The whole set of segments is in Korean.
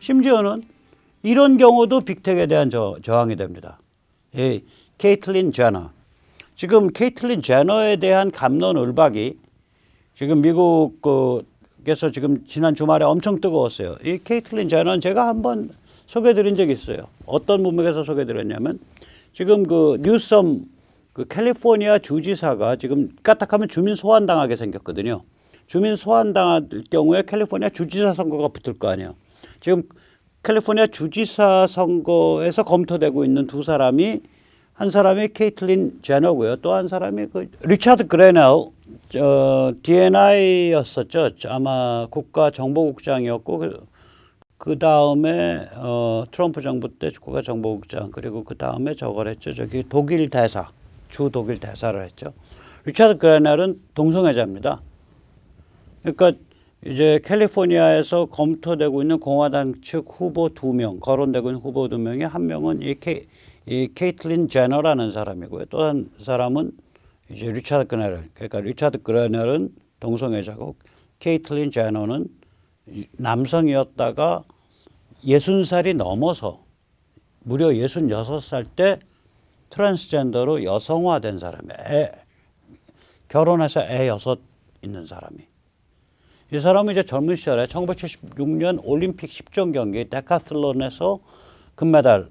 심지어는 이런 경우도 빅텍에 대한 저항이 됩니다. 이 케이틀린 제너. 지금 케이틀린 제너에 대한 갑론을박이 지금 미국에서 지금 지난 주말에 엄청 뜨거웠어요. 이 케이틀린 제너는 제가 한번 소개해드린 적이 있어요. 어떤 문맥에서 소개해드렸냐면 지금 그 뉴섬 그 캘리포니아 주지사가 지금 까딱하면 주민 소환당하게 생겼거든요. 주민 소환당할 경우에 캘리포니아 주지사 선거가 붙을 거 아니에요. 지금 캘리포니아 주지사 선거에서 검토되고 있는 두 사람이 한 사람이 케이틀린 제너고요. 또 한 사람이 그 리차드 그레넬 DNI였었죠. 아마 국가정보국장이었고 그 다음에 트럼프 정부 때 국가정보국장 그리고 그 다음에 저걸 했죠. 저기 독일 대사 주 독일 대사를 했죠. 리차드 그레넬은 동성애자입니다. 그러니까 이제 캘리포니아에서 검토되고 있는 공화당 측 후보 2명, 거론되고 있는 후보 2명의 한 명은 이 케이틀린 제너라는 사람이고요. 또 한 사람은 이제 리차드 그레넬. 그러니까 리차드 그레넬은 동성애자고 케이틀린 제너는 남성이었다가 60살이 넘어서 무려 66살 때 트랜스젠더로 여성화된 사람이에요. 결혼해서 애 6 있는 사람이. 이 사람은 이제 젊은 시절에 1976년 올림픽 10종 경기 데카슬론에서 금메달을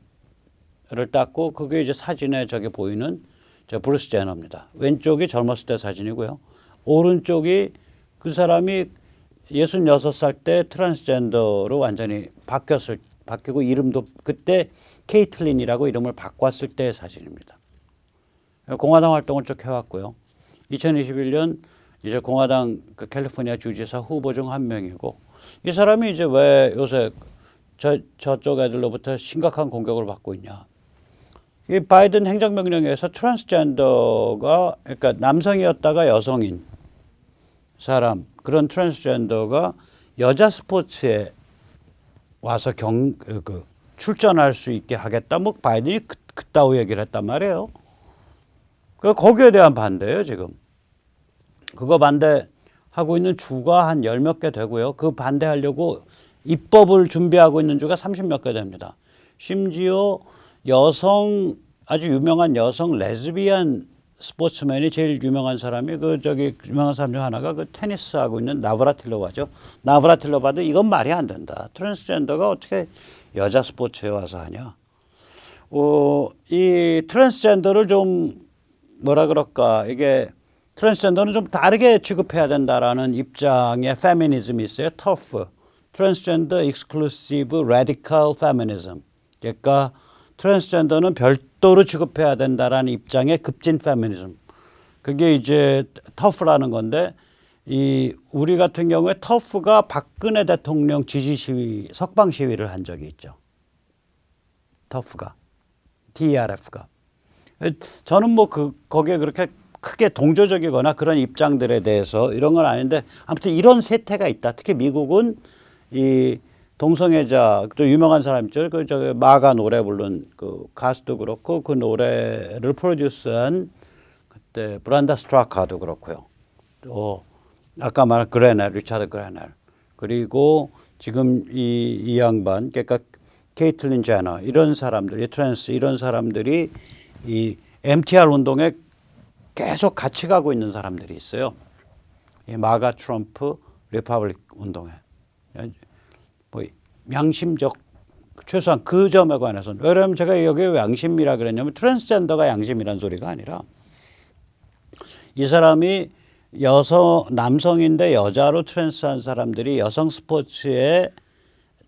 땄고 그게 이제 사진에 저기 보이는 저 브루스 제너입니다. 왼쪽이 젊었을 때 사진이고요. 오른쪽이 그 사람이 66살 때 트랜스젠더로 완전히 바뀌고 이름도 그때 케이틀린이라고 이름을 바꿨을 때의 사진입니다. 공화당 활동을 쭉 해왔고요. 2021년 이제 공화당 그 캘리포니아 주지사 후보 중 한 명이고 이 사람이 이제 왜 요새 저쪽 애들로부터 심각한 공격을 받고 있냐. 이 바이든 행정명령에서 트랜스젠더가 그러니까 남성이었다가 여성인 사람 그런 트랜스젠더가 여자 스포츠에 와서 출전할 수 있게 하겠다. 뭐 바이든이 그따위 얘기를 했단 말이에요. 거기에 대한 반대예요 지금. 그거 반대하고 있는 주가 한 10몇 개 되고요. 그 반대하려고 입법을 준비하고 있는 주가 30몇 개 됩니다. 심지어 아주 유명한 여성 레즈비안 스포츠맨이 제일 유명한 사람이 유명한 사람 중 하나가 그 테니스 하고 있는 나브라틸로바죠. 나브라틸로바도 이건 말이 안 된다. 트랜스젠더가 어떻게 여자 스포츠에 와서 하냐. 이 트랜스젠더를 좀 뭐라 그럴까 이게 트랜스젠더는 좀 다르게 취급해야 된다라는 입장의 페미니즘이 있어요. 터프, 트랜스젠더 익스클루시브 레디컬 페미니즘. 그러니까 트랜스젠더는 별도로 취급해야 된다라는 입장의 급진 페미니즘. 그게 이제 터프라는 건데 우리 같은 경우에 터프가 박근혜 대통령 지지 시위, 석방 시위를 한 적이 있죠. 터프가, TRF가. 저는 뭐 거기에 그렇게 크게 동조적이거나 그런 입장들에 대해서 이런 건 아닌데 아무튼 이런 세태가 있다. 특히 미국은 이 동성애자 또 유명한 사람 있죠. 저 마가 노래 부른 그 가수도 그렇고 그 노래를 프로듀스한 그때 브란다 스트라카도 그렇고요. 또 아까 말한 리차드 그레넬 그리고 지금 이 양반 그러니까 케이틀린 제너 이런 사람들, 이런 사람들이 이 MTR 운동에 계속 같이 가고 있는 사람들이 있어요. 이 마가 트럼프 리퍼블릭 운동에 뭐 양심적 최소한 그 점에 관해서는 왜냐하면 제가 여기 왜 양심이라 그랬냐면 트랜스젠더가 양심이란 소리가 아니라 이 사람이 남성인데 여자로 트랜스한 사람들이 여성 스포츠에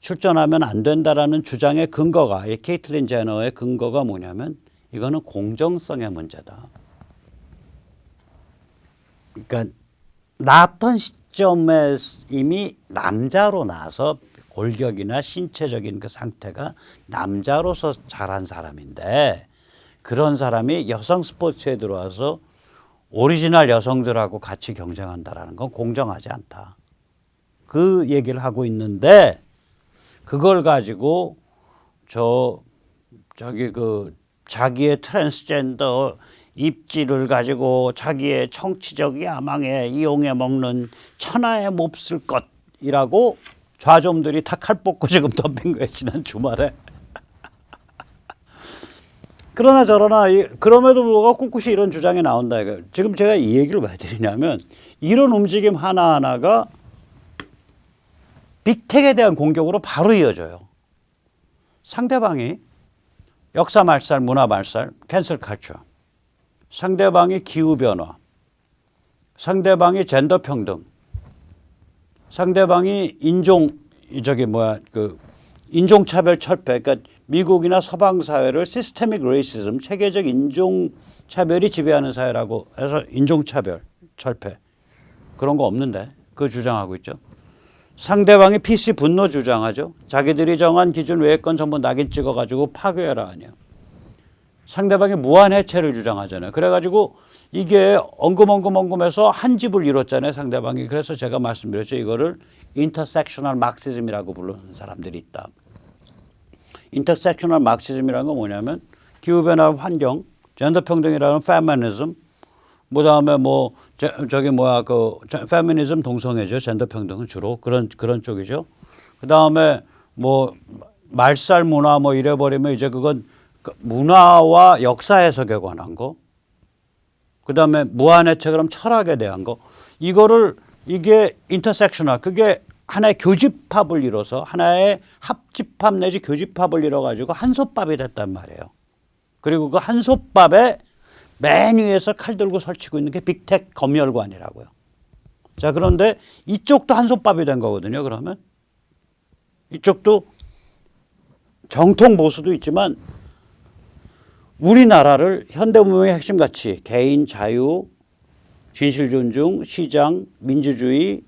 출전하면 안 된다라는 주장의 근거가 이 케이틀린 제너의 근거가 뭐냐면 이거는 공정성의 문제다. 그러니까 낳았던 시점에 이미 남자로 나서 골격이나 신체적인 그 상태가 남자로서 자란 사람인데 그런 사람이 여성 스포츠에 들어와서 오리지널 여성들하고 같이 경쟁한다라는 건 공정하지 않다. 그 얘기를 하고 있는데 그걸 가지고 자기의 트랜스젠더 입지를 가지고 자기의 정치적 야망에 이용해 먹는 천하의 몹쓸 것이라고 좌좀들이 다 칼 뽑고 지금 덤빈 거예요. 지난 주말에. 그러나 저러나 그럼에도 불구하고 꿋꿋이 이런 주장이 나온다. 이거. 지금 제가 이 얘기를 왜 드리냐면 이런 움직임 하나하나가 빅텍에 대한 공격으로 바로 이어져요. 상대방이 역사 말살, 문화 말살, 캔슬 칼처. 상대방이 기후변화. 상대방이 젠더 평등. 상대방이 인종차별 철폐. 그러니까 미국이나 서방 사회를 시스테믹 레이시즘, 체계적 인종차별이 지배하는 사회라고 해서 인종차별 철폐. 그런 거 없는데 그거 주장하고 있죠. 상대방이 PC 분노 주장하죠. 자기들이 정한 기준 외의 건 전부 낙인 찍어가지고 파괴해라 아니야. 상대방이 무한 해체를 주장하잖아요. 그래가지고 이게 엉금해서 한 집을 이뤘잖아요. 상대방이. 그래서 제가 말씀드렸죠. 이거를 인터섹셔널 막시즘이라고 부르는 사람들이 있다. 인터섹셔널 막시즘이라는 건 뭐냐면 기후변화 환경, 젠더 평등이라는 페미니즘, 그다음에 페미니즘 동성애죠. 젠더 평등은 주로 그런 쪽이죠. 그다음에 말살 문화 이래버리면 이제 그건 문화와 역사 해석에 관한 거. 그다음에 무한해체 그럼 철학에 대한 거. 이게 인터섹셔널 그게 하나의 교집합을 이뤄서 하나의 합집합 내지 교집합을 이뤄가지고 한솥밥이 됐단 말이에요. 그리고 그 한솥밥에 맨 위에서 칼 들고 설치고 있는 게 빅텍 검열관이라고요. 자, 그런데 이쪽도 한솥밥이 된 거거든요. 그러면 이쪽도 정통 보수도 있지만 우리나라를 현대문명의 핵심 가치, 개인 자유, 진실 존중, 시장, 민주주의,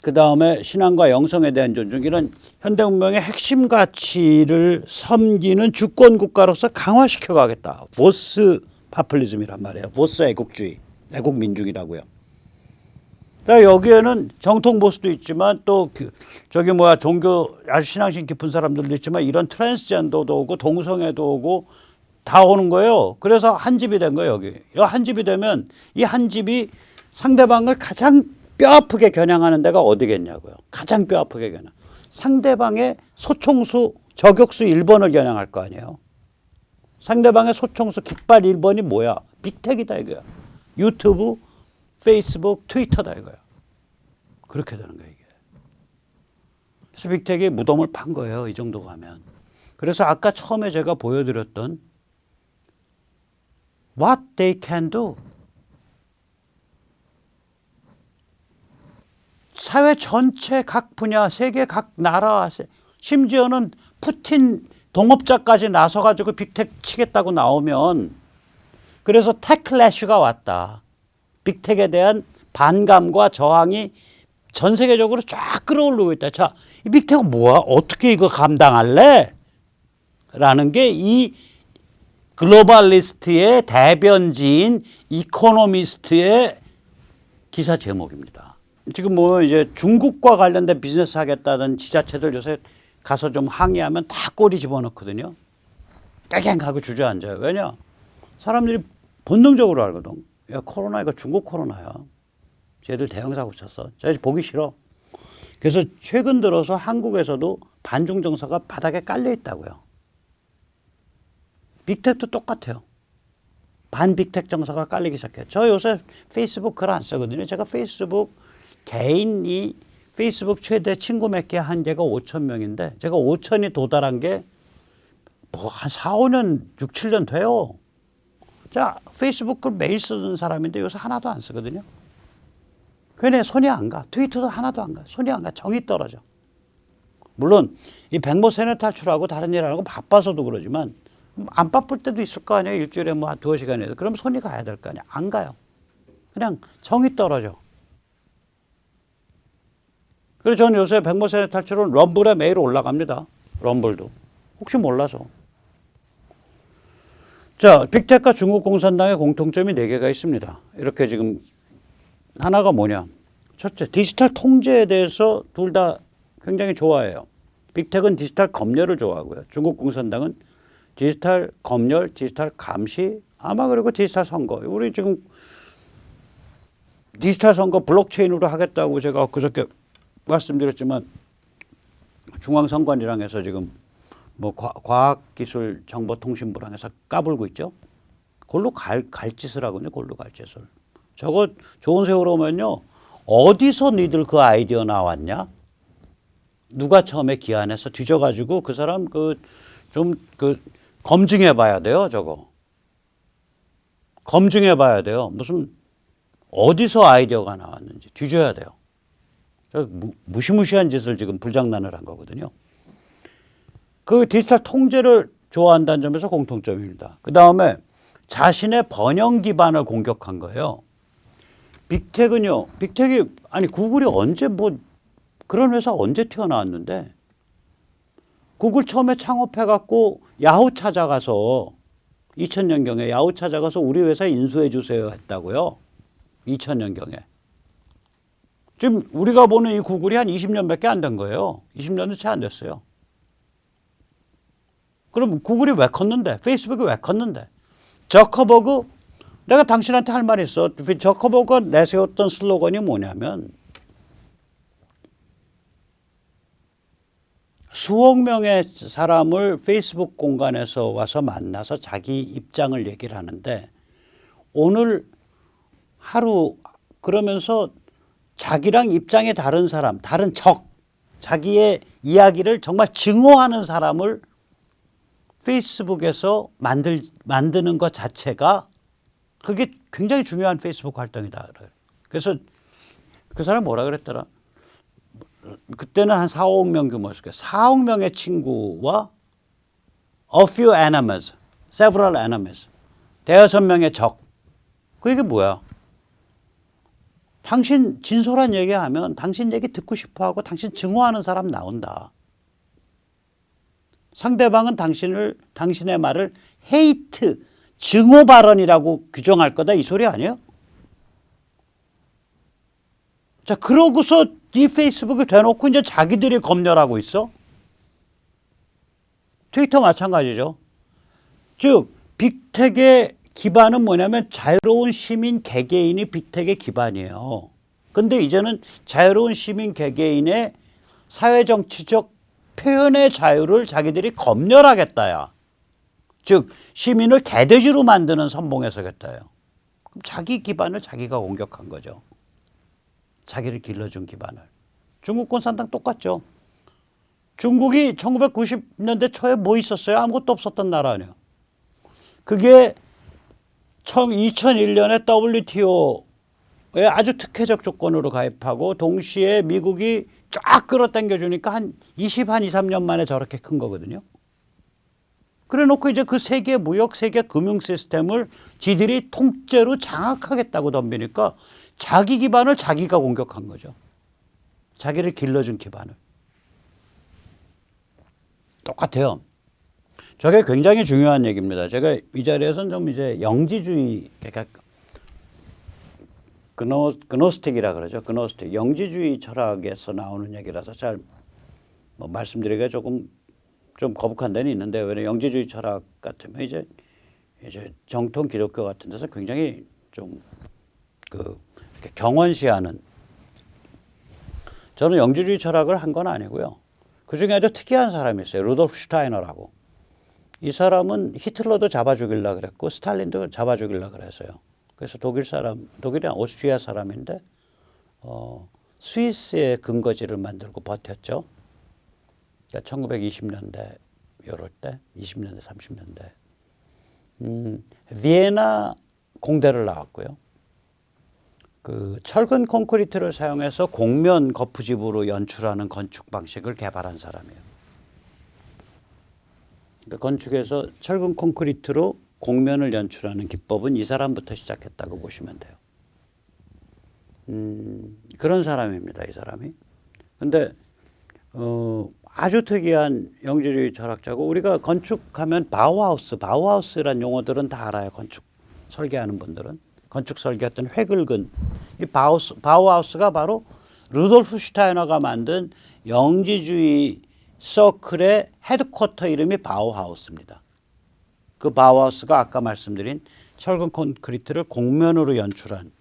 그 다음에 신앙과 영성에 대한 존중, 이런 현대문명의 핵심 가치를 섬기는 주권국가로서 강화시켜 가겠다. 보스 파퓰리즘이란 말이에요. 보스 애국주의, 애국민중이라고요. 여기에는 정통 보수도 있지만 또 종교 아주 신앙심 깊은 사람들도 있지만 이런 트랜스젠더도 오고 동성애도 오고 다 오는 거예요. 그래서 한 집이 된 거예요. 여기 한 집이 되면 이 한 집이 상대방을 가장 뼈아프게 겨냥하는 데가 어디겠냐고요. 가장 뼈아프게 겨냥. 상대방의 소총수 저격수 1번을 겨냥할 거 아니에요. 상대방의 소총수 깃발 1번이 뭐야? 빅텍이다 이거야. 유튜브, 페이스북, 트위터다 이거야. 그렇게 되는 거예요 이게. 그래서 빅텍이 무덤을 판 거예요. 이 정도 가면. 그래서 아까 처음에 제가 보여드렸던 what they can do. 사회 전체 각 분야, 세계 각 나라, 심지어는 푸틴 동업자까지 나서가지고 빅텍 치겠다고 나오면 그래서 테클래시가 왔다. 빅텍에 대한 반감과 저항이 전 세계적으로 쫙 끌어올리고 있다. 자, 이 빅텍은 뭐야? 어떻게 이거 감당할래? 라는 게 이 글로벌리스트의 대변지인 이코노미스트의 기사 제목입니다. 지금 이제 중국과 관련된 비즈니스 하겠다는 지자체들 요새 가서 좀 항의하면 다 꼬리 집어넣거든요. 깽깽 하고 주저앉아요. 왜냐? 사람들이 본능적으로 알거든. 야, 코로나 이거 중국 코로나야. 쟤들 대형 사고 쳤어. 쟤 보기 싫어. 그래서 최근 들어서 한국에서도 반중 정서가 바닥에 깔려 있다고요. 빅텍도 똑같아요. 반빅텍 정서가 깔리기 시작해요. 저 요새 페이스북 글 안 쓰거든요. 제가 페이스북 개인이 페이스북 최대 친구 맺기 한계가 5천 명인데 제가 5천이 도달한 게 한 4, 5년, 6, 7년 돼요. 자, 페이스북 글 매일 쓰는 사람인데 요새 하나도 안 쓰거든요. 괜히 손이 안 가. 트위터도 하나도 안 가. 손이 안 가. 정이 떨어져. 물론 이 백모 세뇌 탈출하고 다른 일 하고 바빠서도 그러지만 안 바쁠 때도 있을 거 아니에요. 일주일에 한 2시간이라도. 그럼 손이 가야 될 거 아니에요. 안 가요. 그냥 정이 떨어져. 그래서 저는 요새 백모 세뇌 탈출은 럼블에 매일 올라갑니다. 럼블도. 혹시 몰라서. 자, 빅텍과 중국 공산당의 공통점이 4개가 있습니다. 이렇게 지금 하나가 뭐냐. 첫째, 디지털 통제에 대해서 둘 다 굉장히 좋아해요. 빅텍은 디지털 검열을 좋아하고요. 중국 공산당은 디지털 검열, 디지털 감시, 아마 그리고 디지털 선거. 우리 지금 디지털 선거 블록체인으로 하겠다고 제가 그저께 말씀드렸지만 중앙선관위랑 해서 지금 뭐 과학기술정보통신부랑 해서 까불고 있죠. 골로 갈 짓을 하거든요. 골로 갈 짓을. 저거 좋은 세월호 오면요. 어디서 니들 그 아이디어 나왔냐? 누가 처음에 기한해서 뒤져가지고 그 사람 좀 검증해 봐야 돼요. 저거. 검증해 봐야 돼요. 무슨 어디서 아이디어가 나왔는지 뒤져야 돼요. 무시무시한 짓을 지금 불장난을 한 거거든요. 그 디지털 통제를 좋아한다는 점에서 공통점입니다. 그 다음에 자신의 번영 기반을 공격한 거예요. 빅텍은요. 빅텍이 아니 구글이 언제 뭐 그런 회사 언제 튀어나왔는데 구글 처음에 창업해갖고 야후 찾아가서 2000년경에 야후 찾아가서 우리 회사 인수해 주세요 했다고요. 2000년경에. 지금 우리가 보는 이 구글이 한 20년밖에 안 된 거예요. 20년도 채 안 됐어요. 그럼 구글이 왜 컸는데? 페이스북이 왜 컸는데? 저커버그 내가 당신한테 할 말이 있어. 저커버그가 내세웠던 슬로건이 뭐냐면 수억 명의 사람을 페이스북 공간에서 와서 만나서 자기 입장을 얘기를 하는데 오늘 하루 그러면서 자기랑 입장이 다른 사람, 다른 적, 자기의 이야기를 정말 증오하는 사람을 페이스북에서 만드는 것 자체가 그게 굉장히 중요한 페이스북 활동이다. 그래서 그 사람이 뭐라 그랬더라? 그때는 한 4, 5억 명 규모였을 거예요. 4억 명의 친구와 a few enemies, several enemies, 대여섯 명의 적. 그게 뭐야? 당신 진솔한 얘기하면 당신 얘기 듣고 싶어하고 당신 증오하는 사람 나온다. 상대방은 당신의 말을 헤이트, 증오 발언이라고 규정할 거다 이 소리 아니에요? 자, 그러고서 이 페이스북을 대놓고 이제 자기들이 검열하고 있어. 트위터 마찬가지죠. 즉 빅텍의 기반은 뭐냐면 자유로운 시민 개개인이 빅텍의 기반이에요. 근데 이제는 자유로운 시민 개개인의 사회정치적 표현의 자유를 자기들이 검열하겠다야. 즉 시민을 개돼지로 만드는 선봉에 서겠다요. 그럼 자기 기반을 자기가 공격한 거죠. 자기를 길러준 기반을. 중국共产당 똑같죠. 중국이 1990년대 초에 뭐 있었어요? 아무것도 없었던 나라 아니에요. 그게 2001년에 WTO에 아주 특혜적 조건으로 가입하고 동시에 미국이 쫙 끌어당겨 주니까 한 23년 만에 저렇게 큰 거거든요. 그래 놓고 이제 그 세계 무역, 세계 금융 시스템을 지들이 통째로 장악하겠다고 덤비니까 자기 기반을 자기가 공격한 거죠. 자기를 길러준 기반을. 똑같아요. 저게 굉장히 중요한 얘기입니다. 제가 이 자리에서는 좀 이제 영지주의, 그러니까 그노스틱이라 그러죠. 그노스틱. 영지주의 철학에서 나오는 얘기라서 잘 뭐 말씀드리기가 조금 좀 거북한 데는 있는데 왜냐면 영지주의 철학 같으면 이제 정통 기독교 같은 데서 굉장히 좀 이렇게 경원시하는. 저는 영지주의 철학을 한 건 아니고요. 그중에 아주 특이한 사람이 있어요. 루돌프 슈타이너라고. 이 사람은 히틀러도 잡아 죽이려고 그랬고 스탈린도 잡아 죽이려고 그랬어요. 그래서 독일이 오스트리아 사람인데 스위스의 근거지를 만들고 버텼죠. 그러니까 1920년대 이럴 때 20년대 30년대 비엔나 공대를 나왔고요. 그 철근 콘크리트를 사용해서 곡면 거푸집으로 연출하는 건축 방식을 개발한 사람이에요. 그러니까 건축에서 철근 콘크리트로 곡면을 연출하는 기법은 이 사람부터 시작했다고 보시면 돼요. 그런 사람입니다, 이 사람이. 근데 아주 특이한 영지주의 철학자고 우리가 건축하면 바우하우스라는 용어들은 다 알아요. 건축 설계하는 분들은. 건축 설계했던 회긁은 이 바우하우스가 바로 루돌프 슈타이너가 만든 영지주의 서클의 헤드쿼터 이름이 바우하우스입니다. 그 바우하우스가 아까 말씀드린 철근 콘크리트를 곡면으로 연출한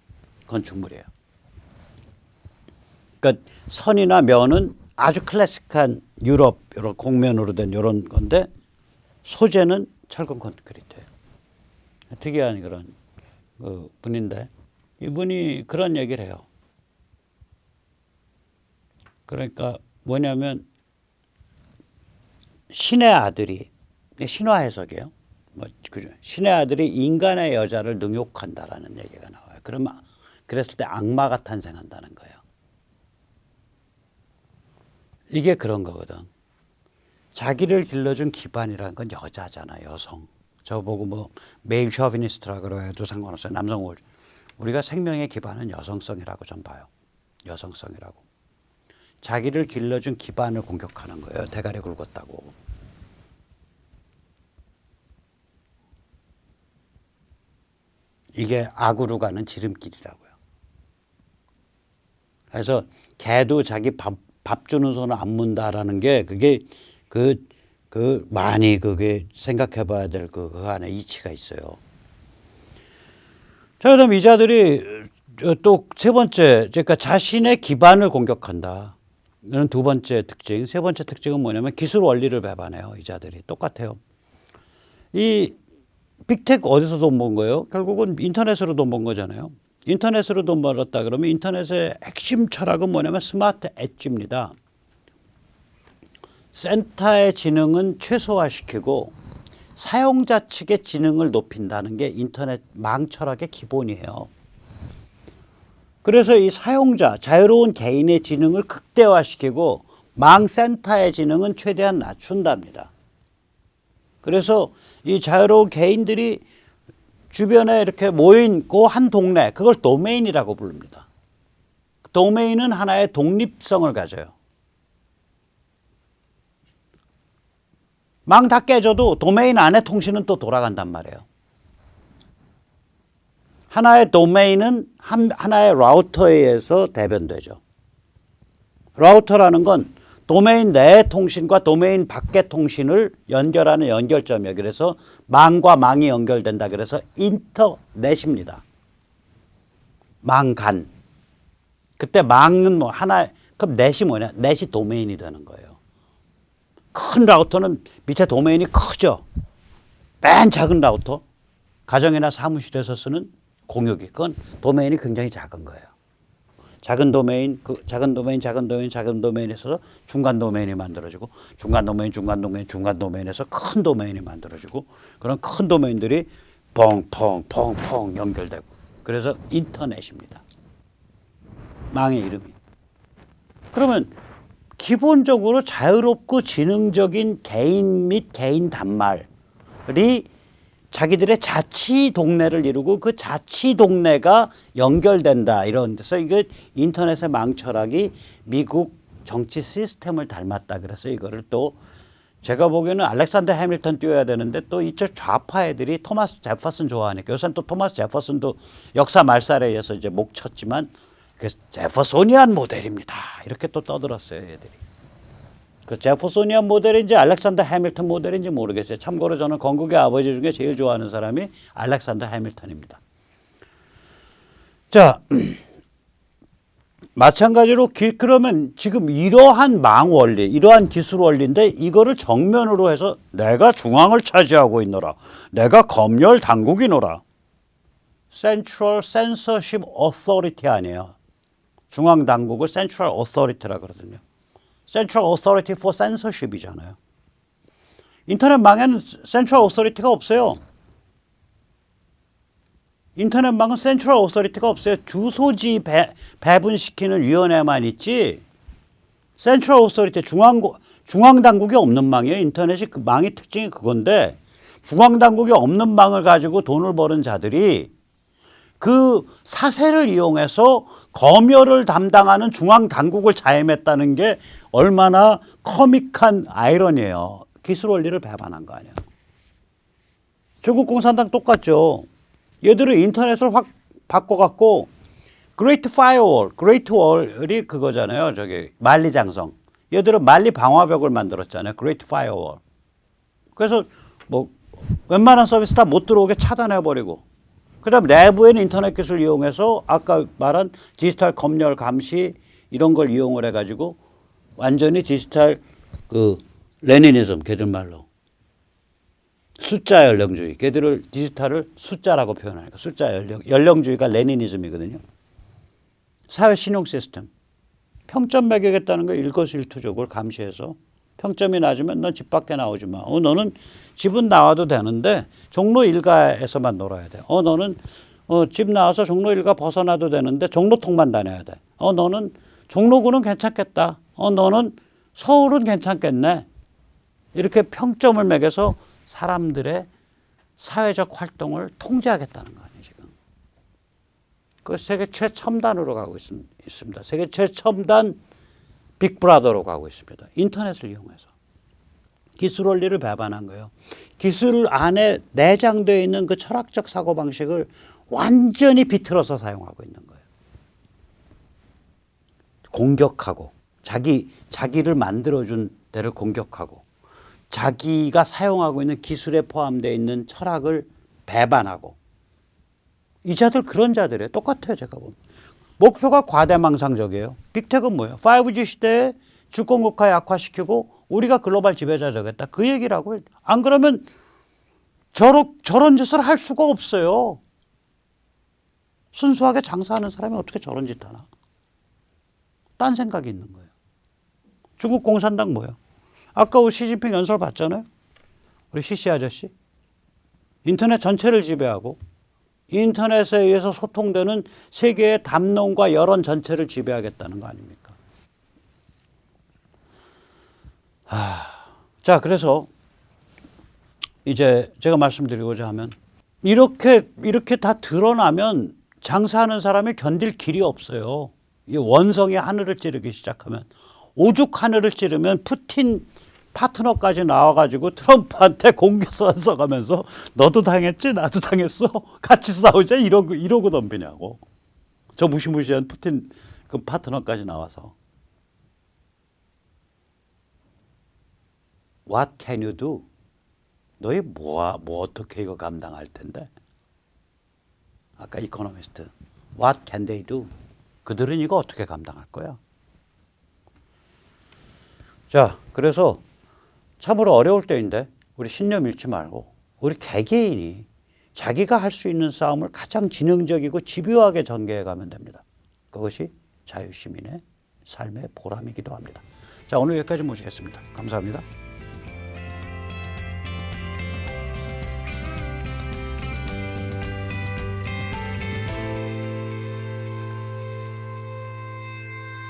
건축물이에요. 그러니까 선이나 면은 아주 클래식한 유럽 이런 곡면으로 된 이런 건데 소재는 철근 콘크리트예요. 특이한 그런 분인데 이분이 그런 얘기를 해요. 그러니까 뭐냐면 신의 아들이 신화 해석이에요. 그죠? 신의 아들이 인간의 여자를 능욕한다라는 얘기가 나와요. 그러면 그랬을 때 악마가 탄생한다는 거예요. 이게 그런 거거든. 자기를 길러준 기반이라는 건 여자잖아, 여성. 저보고 뭐 메일 셔비니스트라고 해도 상관없어요. 남성 우월. 우리가 생명의 기반은 여성성이라고 좀 봐요. 여성성이라고. 자기를 길러준 기반을 공격하는 거예요. 대가리 굵었다고. 이게 악으로 가는 지름길이라고요. 그래서 개도 자기 밥 주는 손을 안 문다라는 게 그게 많이 그게 생각해 봐야 될 그 안에 이치가 있어요. 자, 그다음 이 자들이 또 세 번째, 그러니까 자신의 기반을 공격한다. 이는 두 번째 특징. 세 번째 특징은 뭐냐면 기술 원리를 배반해요. 이 자들이 똑같아요. 이 빅테크 어디서 돈 번 거예요? 결국은 인터넷으로 돈 번 거잖아요. 인터넷으로 돈 벌었다 그러면 인터넷의 핵심 철학은 뭐냐면 스마트 엣지입니다. 센터의 지능은 최소화시키고 사용자 측의 지능을 높인다는 게 인터넷 망 철학의 기본이에요. 그래서 이 사용자, 자유로운 개인의 지능을 극대화시키고 망 센터의 지능은 최대한 낮춘답니다. 그래서 이 자유로운 개인들이 주변에 이렇게 모이고 한 동네, 그걸 도메인이라고 부릅니다. 도메인은 하나의 독립성을 가져요. 망 다 깨져도 도메인 안에 통신은 또 돌아간단 말이에요. 하나의 도메인은 하나의 라우터에 의해서 대변되죠. 라우터라는 건 도메인 내의 통신과 도메인 밖의 통신을 연결하는 연결점이에요. 그래서 망과 망이 연결된다. 그래서 인터넷입니다. 망간. 그때 망은 뭐 하나, 그럼 넷이 뭐냐? 넷이 도메인이 되는 거예요. 큰 라우터는 밑에 도메인이 크죠. 맨 작은 라우터, 가정이나 사무실에서 쓰는 공유기, 그건 도메인이 굉장히 작은 거예요. 작은 도메인, 작은 도메인에서 중간 도메인이 만들어지고 중간 도메인에서 큰 도메인이 만들어지고 그런 큰 도메인들이 펑펑 연결되고 그래서 인터넷입니다. 망의 이름이. 그러면 기본적으로 자유롭고 지능적인 개인 및 개인 단말이 자기들의 자치 동네를 이루고 그 자치 동네가 연결된다. 이런 데서 이게 인터넷의 망철학이 미국 정치 시스템을 닮았다. 그래서 이거를 또 제가 보기에는 알렉산더 해밀턴 띄워야 되는데 또 이쪽 좌파 애들이 토마스 제퍼슨 좋아하니까 요새는 또 토마스 제퍼슨도 역사 말살에 의해서 이제 목 쳤지만 제퍼소니안 모델입니다. 이렇게 또 떠들었어요, 애들이. 그 제퍼소니안 모델인지 알렉산더 해밀턴 모델인지 모르겠어요. 참고로 저는 건국의 아버지 중에 제일 좋아하는 사람이 알렉산더 해밀턴입니다. 자, 마찬가지로 그러면 지금 이러한 망 원리, 이러한 기술 원리인데 이거를 정면으로 해서 내가 중앙을 차지하고 있노라. 내가 검열 당국이노라. Central Censorship Authority 아니에요. 중앙 당국을 Central Authority라 그러거든요. Central Authority for Censorship이잖아요. 인터넷 망에는 Central Authority가 없어요. 인터넷 망은 Central Authority가 없어요. 주소지 배분시키는 위원회만 있지 Central Authority, 중앙 당국이 없는 망이에요. 인터넷이 그 망의 특징이 그건데 중앙 당국이 없는 망을 가지고 돈을 버는 자들이 그 사세를 이용해서 검열을 담당하는 중앙 당국을 자임했다는 게 얼마나 커믹한 아이러니예요. 기술 원리를 배반한 거 아니에요. 중국 공산당 똑같죠. 얘들은 인터넷을 확 바꿔갖고 Great Firewall, Great Wall이 그거잖아요. 저기 만리장성. 얘들은 만리 방화벽을 만들었잖아요. Great Firewall. 그래서 뭐 웬만한 서비스 다 못 들어오게 차단해버리고 그 다음에 내부에는 인터넷 기술을 이용해서 아까 말한 디지털 검열 감시 이런 걸 이용을 해가지고 완전히 디지털 그 레니니즘, 걔들 말로 숫자 연령주의, 걔들을 디지털을 숫자라고 표현하니까 숫자 연령주의가 레니니즘이거든요. 사회 신용 시스템, 평점 매기겠다는 거 일거수일투족을 감시해서 평점이 낮으면 넌 집 밖에 나오지 마. 너는 집은 나와도 되는데 종로 일가에서만 놀아야 돼. 너는 집 나와서 종로 일가 벗어나도 되는데 종로통만 다녀야 돼. 너는 종로구는 괜찮겠다. 너는 서울은 괜찮겠네. 이렇게 평점을 매겨서 사람들의 사회적 활동을 통제하겠다는 거 아니에요, 지금. 그 세계 최첨단으로 가고 있습니다. 세계 최첨단 빅브라더로 가고 있습니다. 인터넷을 이용해서. 기술 원리를 배반한 거예요. 기술 안에 내장되어 있는 그 철학적 사고방식을 완전히 비틀어서 사용하고 있는 거예요. 공격하고 자기를 만들어준 데를 공격하고 자기가 사용하고 있는 기술에 포함되어 있는 철학을 배반하고 이 자들 그런 자들이에요. 똑같아요. 제가 보면. 목표가 과대망상적이에요. 빅텍은 뭐예요? 5G 시대에 주권국가 약화시키고 우리가 글로벌 지배자 되겠다. 그 얘기라고요. 안 그러면 저런 짓을 할 수가 없어요. 순수하게 장사하는 사람이 어떻게 저런 짓 하나? 딴 생각이 있는 거예요. 중국 공산당 뭐예요? 아까 우리 시진핑 연설 봤잖아요. 우리 시시 아저씨. 인터넷 전체를 지배하고 인터넷에 의해서 소통되는 세계의 담론과 여론 전체를 지배하겠다는 거 아닙니까? 자, 그래서 이제 제가 말씀드리고자 하면 이렇게 다 드러나면 장사하는 사람이 견딜 길이 없어요. 이 원성이 하늘을 찌르기 시작하면 오죽 하늘을 찌르면 푸틴 파트너까지 나와가지고 트럼프한테 공개서 써가면서 너도 당했지 나도 당했어 같이 싸우자 이러고 덤비냐고. 저 무시무시한 푸틴 그 파트너까지 나와서 What can you do? 너희 뭐 어떻게 이거 감당할 텐데? 아까 이코노미스트 What can they do? 그들은 이거 어떻게 감당할 거야? 자, 그래서 참으로 어려울 때인데 우리 신념 잃지 말고 우리 개개인이 자기가 할 수 있는 싸움을 가장 지능적이고 집요하게 전개해 가면 됩니다. 그것이 자유시민의 삶의 보람이기도 합니다. 자, 오늘 여기까지 모시겠습니다. 감사합니다.